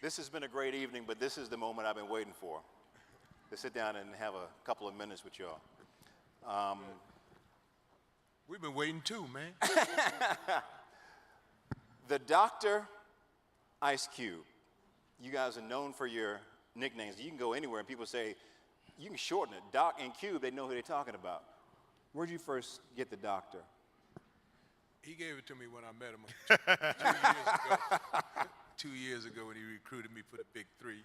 This has been a great evening, but this is the moment I've been waiting for, to sit down and have a couple of minutes with y'all. We've been waiting too, man. The Dr. Ice Cube. You guys are known for your nicknames. You can go anywhere and people say, you can shorten it. Doc and Cube, they know who they're talking about. Where'd you first get the Doctor? He gave it to me when I met him 2 years ago. 2 years ago when he recruited me for the Big Three.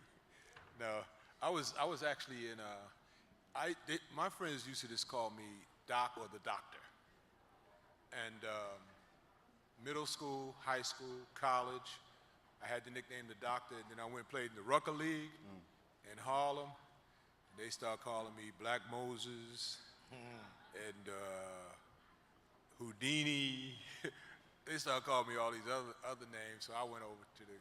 No, I was actually in my friends used to just call me Doc or the Doctor. And middle school, high school, college, I had the nickname the Doctor, and then I went and played in the Rucker League in Harlem. And they started calling me Black Moses and Houdini. They started calling me all these other names, so I went over to the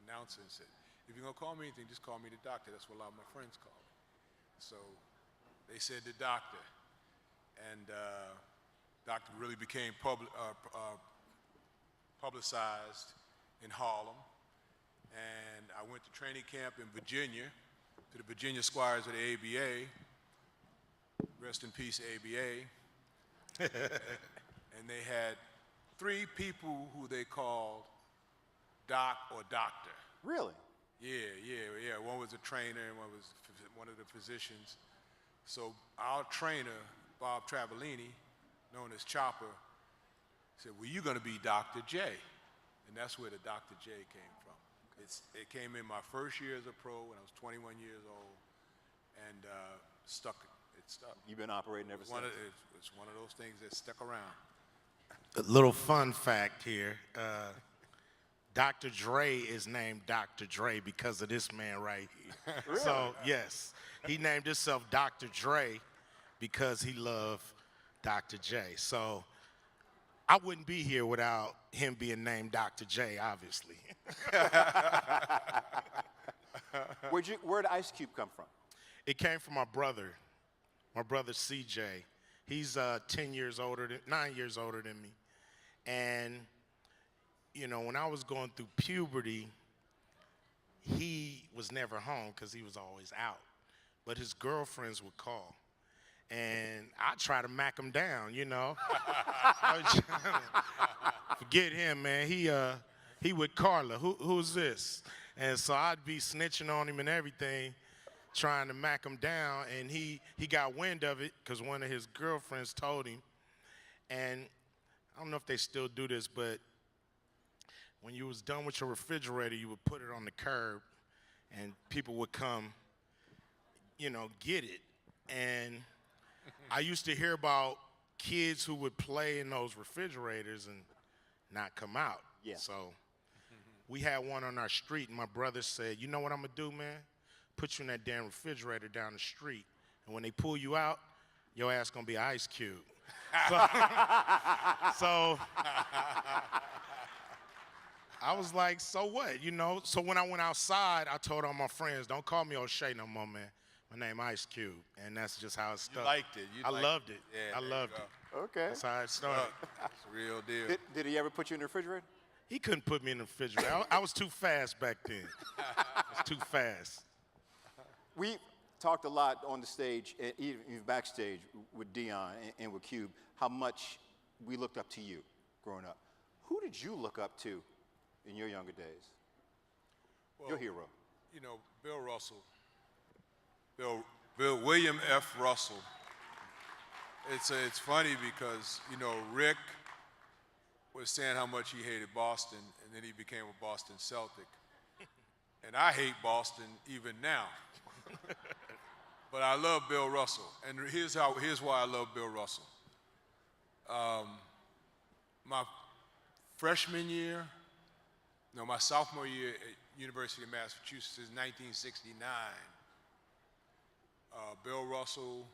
announcer and said, if you're gonna call me anything, just call me the Doctor. That's what a lot of my friends call me. So they said the Doctor. And Doctor really became publicized in Harlem. And I went to training camp in Virginia, to the Virginia Squires of the ABA. Rest in peace, ABA. And they had 3 people who they called Doc or Doctor. Really? Yeah. One was a trainer and one was one of the physicians. So our trainer, Bob Travellini, known as Chopper, said, well, you're gonna be Dr. J. And that's where the Dr. J came from. It came in my first year as a pro when I was 21 years old, and it stuck. You've been operating ever since? It's one of those things that stuck around. A little fun fact here. Dr. Dre is named Dr. Dre because of this man right here. Really? So, yes, he named himself Dr. Dre because he loved Dr. J. So, I wouldn't be here without him being named Dr. J, obviously. Where'd Ice Cube come from? It came from my brother CJ. He's 9 years older than me. And, you know, when I was going through puberty, he was never home because he was always out. But his girlfriends would call. And I try to mack him down, you know. Forget him, man. He with Carla. Who's this? And so I'd be snitching on him and everything, trying to mack him down. And he got wind of it because one of his girlfriends told him. And I don't know if they still do this, but when you was done with your refrigerator, you would put it on the curb, and people would come, you know, get it. And I used to hear about kids who would play in those refrigerators and not come out. Yeah. So we had one on our street, and my brother said, you know what I'm gonna do, man? Put you in that damn refrigerator down the street, and when they pull you out, your ass gonna be an Ice Cube. So I was like, so what, you know? So when I went outside, I told all my friends, don't call me O'Shea no more, man. My name Ice Cube, and that's just how it stuck. You liked it. I loved it. Yeah, I loved it. Okay. That's how it started. It's a real deal. Did he ever put you in the refrigerator? He couldn't put me in the refrigerator. I was too fast back then. I was too fast. We talked a lot on the stage, even backstage with Dion and with Cube, how much we looked up to you growing up. Who did you look up to in your younger days? Well, your hero. You know, Bill Russell. Bill William F. Russell. It's funny because, you know, Rick was saying how much he hated Boston, and then he became a Boston Celtic. And I hate Boston even now. But I love Bill Russell, and here's why I love Bill Russell. My sophomore year at University of Massachusetts is 1969. Bill Russell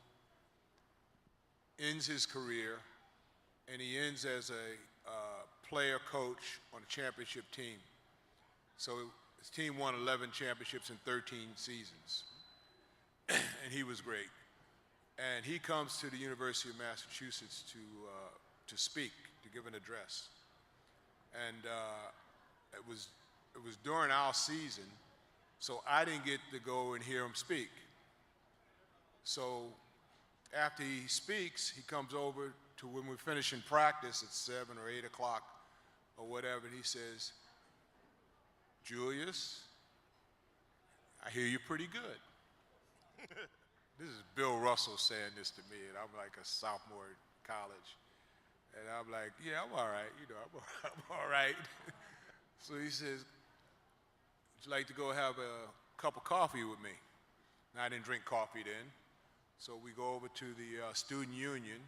ends his career, and he ends as a player coach on a championship team. So his team won 11 championships in 13 seasons, and he was great. And he comes to the University of Massachusetts to speak, to give an address. And it was during our season, So I didn't get to go and hear him speak. So after he speaks, he comes over to when we're finishing practice at 7 or 8 o'clock or whatever, and he says, Julius, I hear you're pretty good. This is Bill Russell saying this to me, and I'm like a sophomore in college. And I'm like, yeah, I'm all right, I'm all right. So he says, would you like to go have a cup of coffee with me? And I didn't drink coffee then. So we go over to the student union,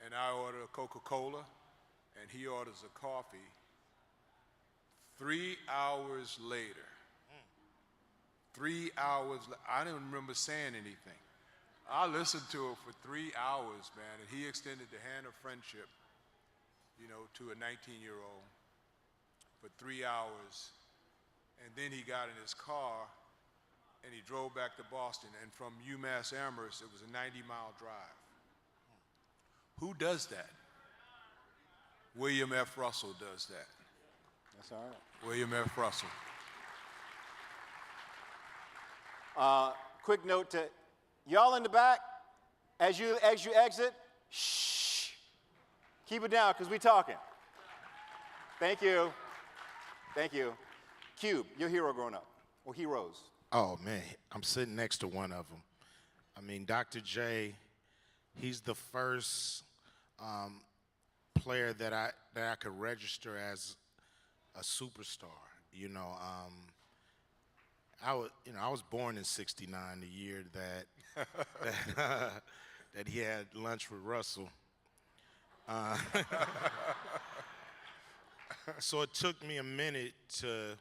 and I order a Coca-Cola, and he orders a coffee. 3 hours later, 3 hours, I didn't remember saying anything. I listened to it for 3 hours, man, and he extended the hand of friendship, to a 19-year-old for 3 hours. And then he got in his car and he drove back to Boston. And from UMass Amherst, it was a 90-mile drive. Who does that? William F. Russell does that. That's all right. William F. Russell. Quick note to y'all in the back, as you exit, shh, keep it down because we talking. Thank you. Thank you. Cube, your hero growing up, or heroes. Oh, man, I'm sitting next to one of them. I mean, Dr. J, he's the first player that I could register as a superstar. I was born in '69, the year that he had lunch with Russell. So it took me a minute to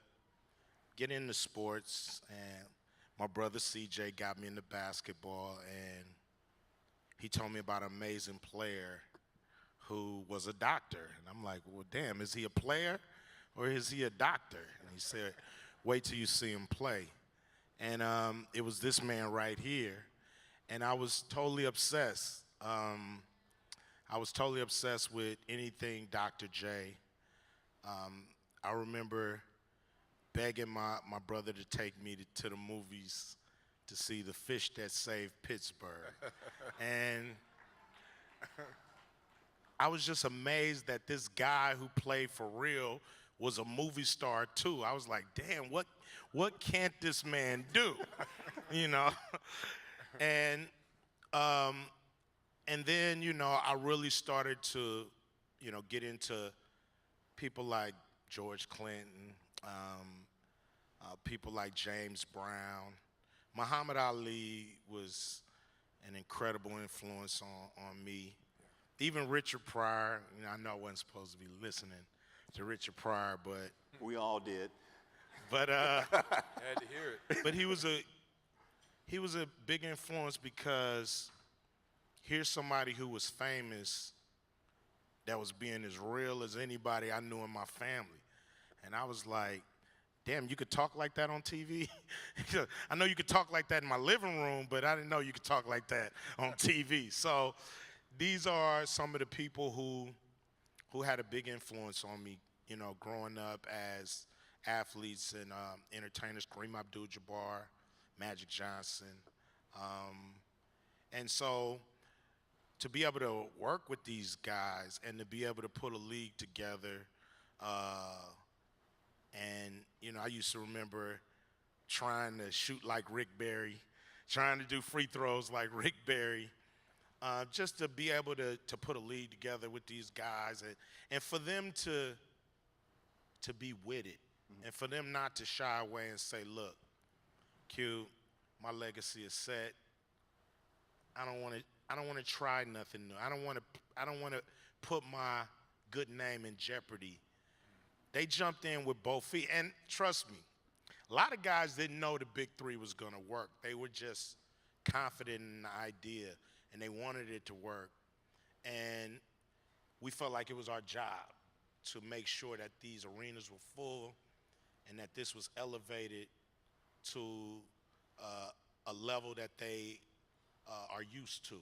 get into sports, and my brother CJ got me into basketball, and he told me about an amazing player who was a doctor. And I'm like, well, damn, is he a player or is he a doctor? And he said, wait till you see him play. And it was this man right here, and I was totally obsessed. I was totally obsessed with anything Dr. J. I remember begging my brother to take me to the movies to see The Fish That Saved Pittsburgh. And I was just amazed that this guy who played for real was a movie star too. I was like, damn, what can't this man do? And then, I really started to, get into people like George Clinton, people like James Brown. Muhammad Ali was an incredible influence on me. Even Richard Pryor, I know I wasn't supposed to be listening to Richard Pryor, but We all did. Had to hear it. but he was a big influence because here's somebody who was famous that was being as real as anybody I knew in my family. And I was like, damn, you could talk like that on TV? I know you could talk like that in my living room, but I didn't know you could talk like that on TV. So these are some of the people who had a big influence on me, growing up as athletes and entertainers, Kareem Abdul-Jabbar, Magic Johnson. And so to be able to work with these guys and to be able to put a league together, and, I used to remember trying to shoot like Rick Barry, trying to do free throws like Rick Barry, just to be able to put a league together with these guys and for them to be with it, and for them not to shy away and say, look, Q, my legacy is set. I don't want to try nothing new. I don't want to put my good name in jeopardy. They jumped in with both feet, and trust me, a lot of guys didn't know the Big Three was going to work. They were just confident in the idea, and they wanted it to work. And we felt like it was our job to make sure that these arenas were full and that this was elevated to a level that they are used to.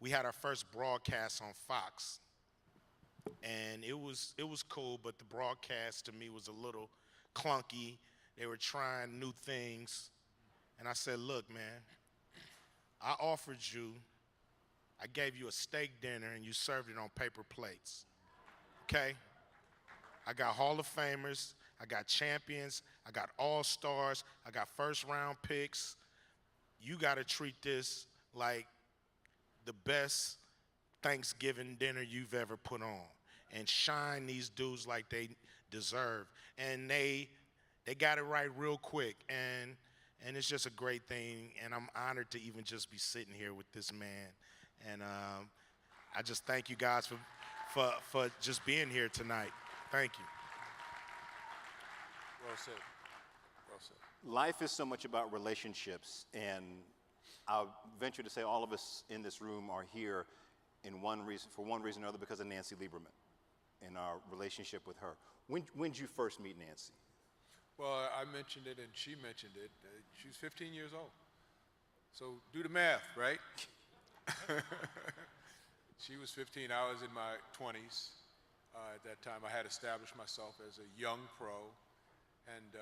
We had our first broadcast on Fox, and it was cool, but the broadcast to me was a little clunky. They were trying new things. And I said, look, man, I gave you a steak dinner and you served it on paper plates, okay? I got Hall of Famers, I got champions, I got all-stars, I got first-round picks. You gotta treat this like the best Thanksgiving dinner you've ever put on and shine these dudes like they deserve. And they got it right real quick. And it's just a great thing, and I'm honored to even just be sitting here with this man. And I just thank you guys for just being here tonight. Thank you. Well said. Well said. Life is so much about relationships, and I'll venture to say all of us in this room are here for one reason or another because of Nancy Lieberman and our relationship with her. When did you first meet Nancy? Well, I mentioned it and she mentioned it. She was 15 years old. So do the math, right? She was 15, I was in my 20s. At that time, I had established myself as a young pro. And,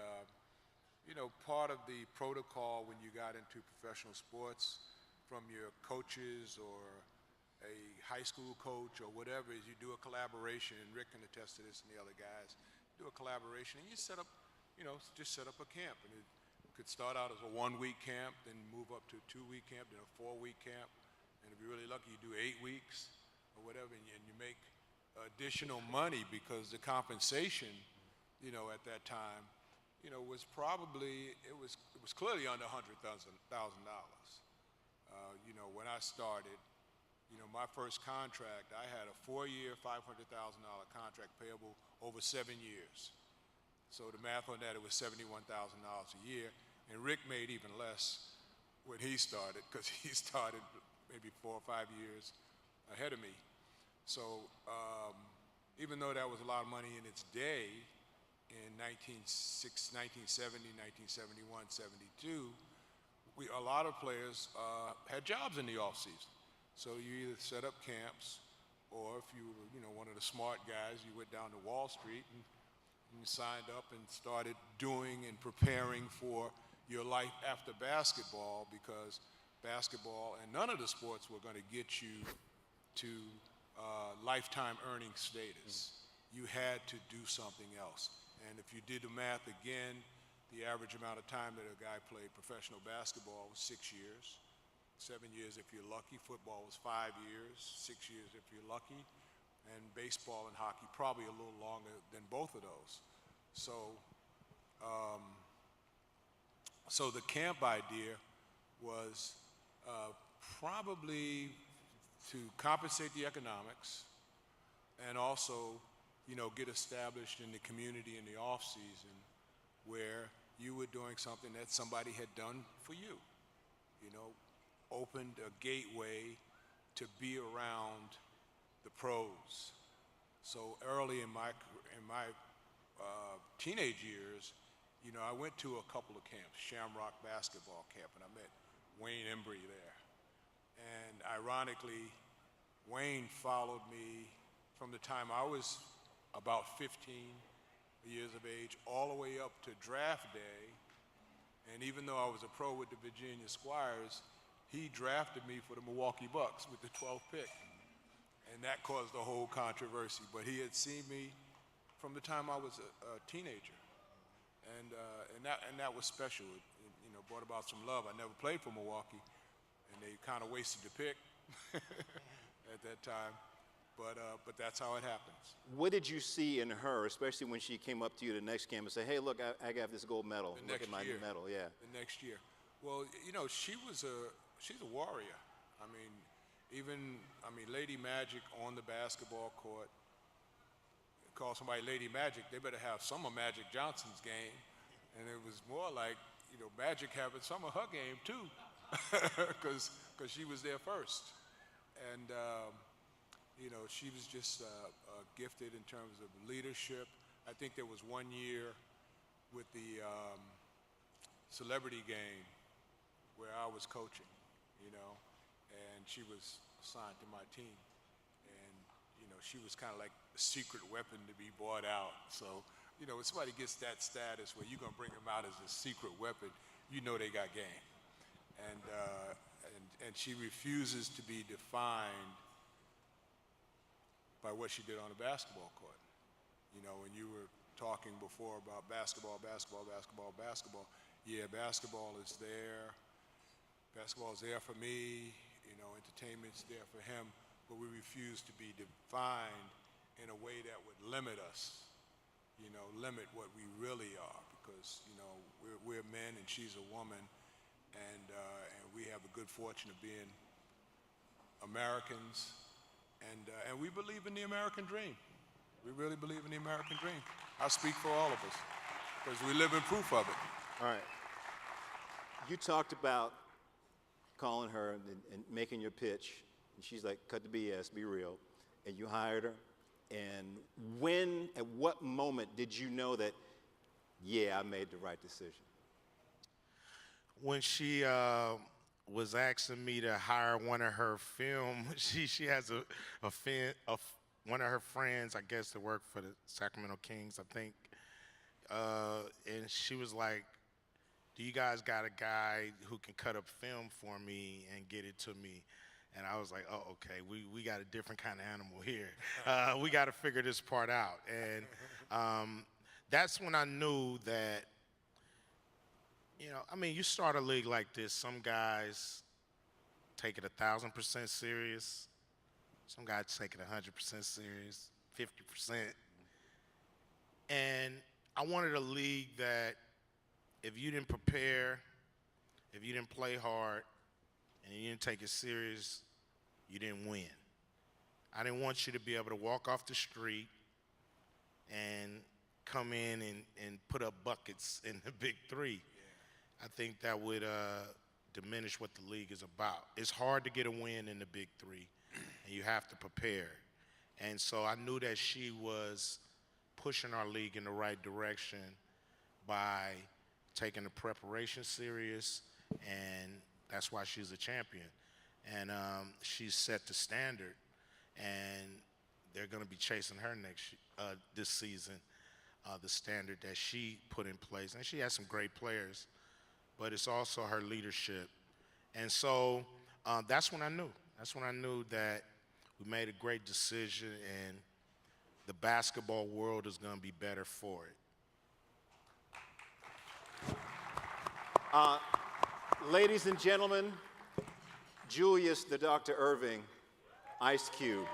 you know, part of the protocol when you got into professional sports from your coaches or a high school coach or whatever is you do a collaboration, and Rick can attest to this and the other guys, do a collaboration and you set up, you know, just set up a camp. And it could start out as a 1-week camp, then move up to a 2-week camp, then a 4-week camp. And if you're really lucky, you do 8 weeks or whatever, and you make additional money because the compensation, you know, at that time, you know, was probably, it was clearly under $100,000. You know, when I started, you know, my first contract, I had a 4-year, $500,000 contract payable over 7 years. So the math on that, it was $71,000 a year. And Rick made even less when he started, because he started maybe 4 or 5 years ahead of me. So even though that was a lot of money in its day, in 1970, 1971, 72, a lot of players had jobs in the off season. So you either set up camps, or if you were, you know, one of the smart guys, you went down to Wall Street and signed up and started doing and preparing for your life after basketball, because basketball and none of the sports were going to get you to lifetime earning status. You had to do something else. And if you did the math again, the average amount of time that a guy played professional basketball was 6 years. 7 years if you're lucky. Football was 5 years, 6 years if you're lucky. And baseball and hockey probably a little longer than both of those. So, so the camp idea was probably to compensate the economics and also, you know, get established in the community in the off season where you were doing something that somebody had done for you, you know, opened a gateway to be around the pros. So early in my teenage years, you know, I went to a couple of camps, Shamrock basketball camp, and I met Wayne Embry there. And ironically, Wayne followed me from the time I was about 15 years of age all the way up to draft day. And even though I was a pro with the Virginia Squires, he drafted me for the Milwaukee Bucks with the 12th pick. And that caused a whole controversy. But he had seen me from the time I was a teenager. And that was special. It, you know, brought about some love. I never played for Milwaukee, and they kind of wasted the pick at that time. But that's how it happens. What did you see in her, especially when she came up to you the next camp and said, "Hey, look, I got this gold medal. Look at my new medal." Yeah. The next year. Well, you know, she's a warrior. I mean, Lady Magic on the basketball court. Call somebody Lady Magic, they better have some of Magic Johnson's game. And it was more like, you know, Magic having some of her game too, because she was there first. And, you know, she was just gifted in terms of leadership. I think there was one year with the celebrity game where I was coaching, you know, and she was assigned to my team. And, you know, she was kind of like a secret weapon to be brought out. So you know, when somebody gets that status where you're going to bring them out as a secret weapon, you know they got game. And she refuses to be defined by what she did on the basketball court. You know, when you were talking before about basketball, yeah, basketball is there. Basketball is there for me. You know, entertainment's there for him. But we refuse to be defined in a way that would limit us. You know, limit what we really are, because you know we're men and she's a woman, and we have the good fortune of being Americans, and we believe in the American dream. We really believe in the American dream. I speak for all of us because we live in proof of it. All right. You talked about calling her and making your pitch, and she's like, "Cut the BS, be real," and you hired her. And when, at what moment did you know that, yeah, I made the right decision? When she was asking me to hire one of her she has one of her friends, I guess, that work for the Sacramento Kings, I think. And she was like, "Do you guys got a guy who can cut up film for me and get it to me?" And I was like, "Oh, okay, we got a different kind of animal here. We got to figure this part out." And that's when I knew that, you know, I mean, you start a league like this, some guys take it 1,000% serious. Some guys take it 100% serious, 50%. And I wanted a league that if you didn't prepare, if you didn't play hard, and you didn't take it serious, you didn't win. I didn't want you to be able to walk off the street and come in and put up buckets in the big three. Yeah. I think that would diminish what the league is about. It's hard to get a win in the big three, and you have to prepare. And so I knew that she was pushing our league in the right direction by taking the preparation serious, and that's why she's a champion. And she's set the standard, and they're going to be chasing her this season, the standard that she put in place. And she has some great players, but it's also her leadership. And so that's when I knew. That's when I knew that we made a great decision, and the basketball world is going to be better for it. Ladies and gentlemen, Julius, the Dr. Erving, Ice Cube.